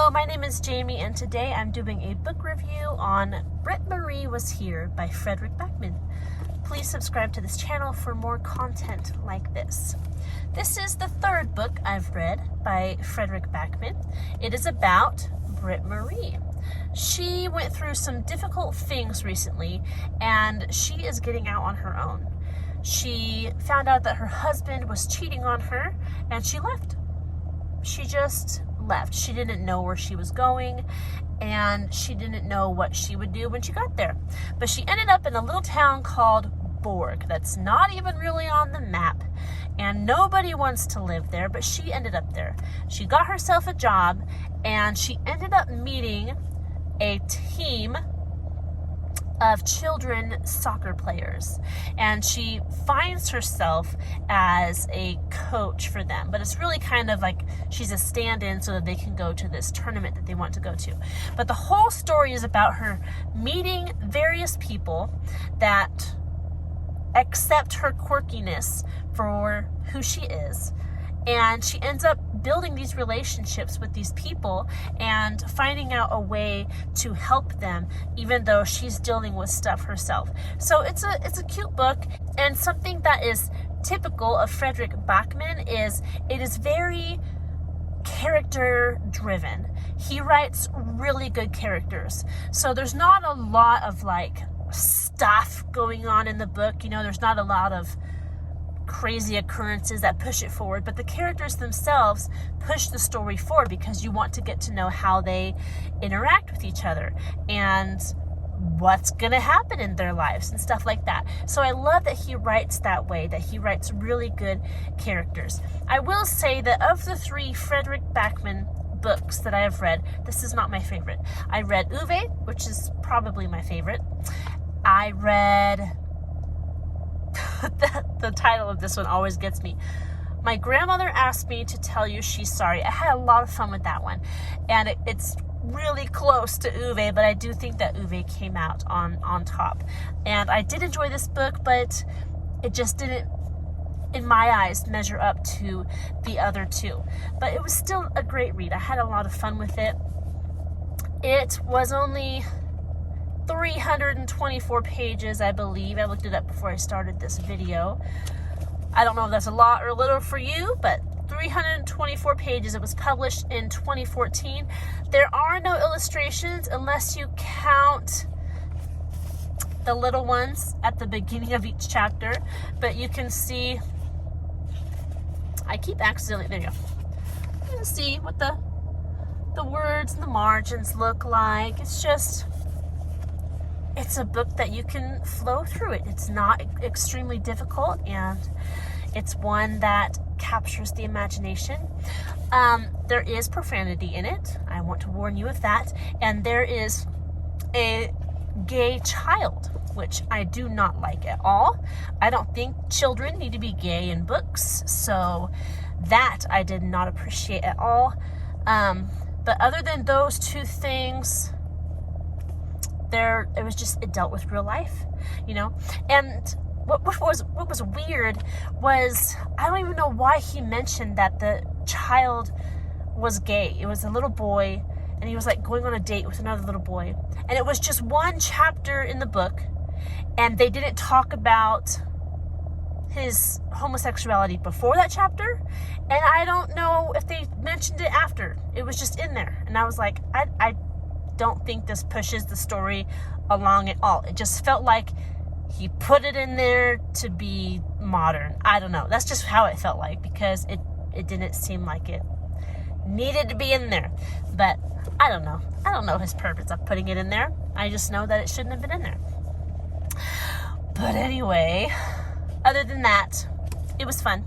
Hello, my name is Jamie, and today I'm doing a book review on Britt-Marie Was Here by Fredrik Backman. Please subscribe to this channel for more content like this. This is the third book I've read by Fredrik Backman. It is about Britt-Marie. She went through some difficult things recently, and she is getting out on her own. She found out that her husband was cheating on her, and she left. She just left. She didn't know where she was going, and she didn't know what she would do when she got there. But she ended up in a little town called Borg that's not even really on the map, and nobody wants to live there, but she ended up there. She got herself a job, and she ended up meeting a team of children soccer players, and she finds herself as a coach for them, but it's really kind of like she's a stand-in so that they can go to this tournament that they want to go to. But the whole story is about her meeting various people that accept her quirkiness for who she is, and she ends up building these relationships with these people and finding out a way to help them, even though she's dealing with stuff herself. So it's a cute book, and something that is typical of Fredrik Backman is it is very character driven. He writes really good characters. So there's not a lot of like stuff going on in the book. You know, there's not a lot of crazy occurrences that push it forward, but the characters themselves push the story forward because you want to get to know how they interact with each other and what's going to happen in their lives and stuff like that. So I love that he writes that way, that he writes really good characters. I will say that of the three Fredrik Backman books that I have read, this is not my favorite. I read Uwe, which is probably my favorite. I read the title of this one always gets me. My grandmother asked me to tell you she's sorry. I had a lot of fun with that one, and it's really close to Uwe, but I do think that Uwe came out on top. And I did enjoy this book, but it just didn't, in my eyes, measure up to the other two. But it was still a great read. I had a lot of fun with it. It was only 324 pages, I believe. I looked it up before I started this video. I don't know if that's a lot or a little for you, but 324 pages. It was published in 2014. There are no illustrations unless you count the little ones at the beginning of each chapter, but you can see, I keep accidentally, there you go. You can see what the words and the margins look like. It's a book that you can flow through it. It's not extremely difficult, and it's one that captures the imagination. There is profanity in it. I want to warn you of that. And there is a gay child, which I do not like at all. I don't think children need to be gay in books, so that I did not appreciate at all. But other than those two things, it dealt with real life, you know. And what was weird was, I don't even know why he mentioned that the child was gay. It was a little boy, and he was like going on a date with another little boy, and it was just one chapter in the book, and they didn't talk about his homosexuality before that chapter, and I don't know if they mentioned it after. It was just in there, and I was like, I don't think this pushes the story along at all. It just felt like he put it in there to be modern. I don't know. That's just how it felt like, because it didn't seem like it needed to be in there. But I don't know. I don't know his purpose of putting it in there. I just know that it shouldn't have been in there. But anyway, other than that, it was fun.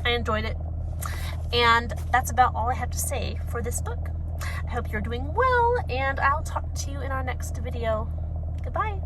I enjoyed it. And that's about all I have to say for this book. I hope you're doing well, and I'll talk to you in our next video. Goodbye.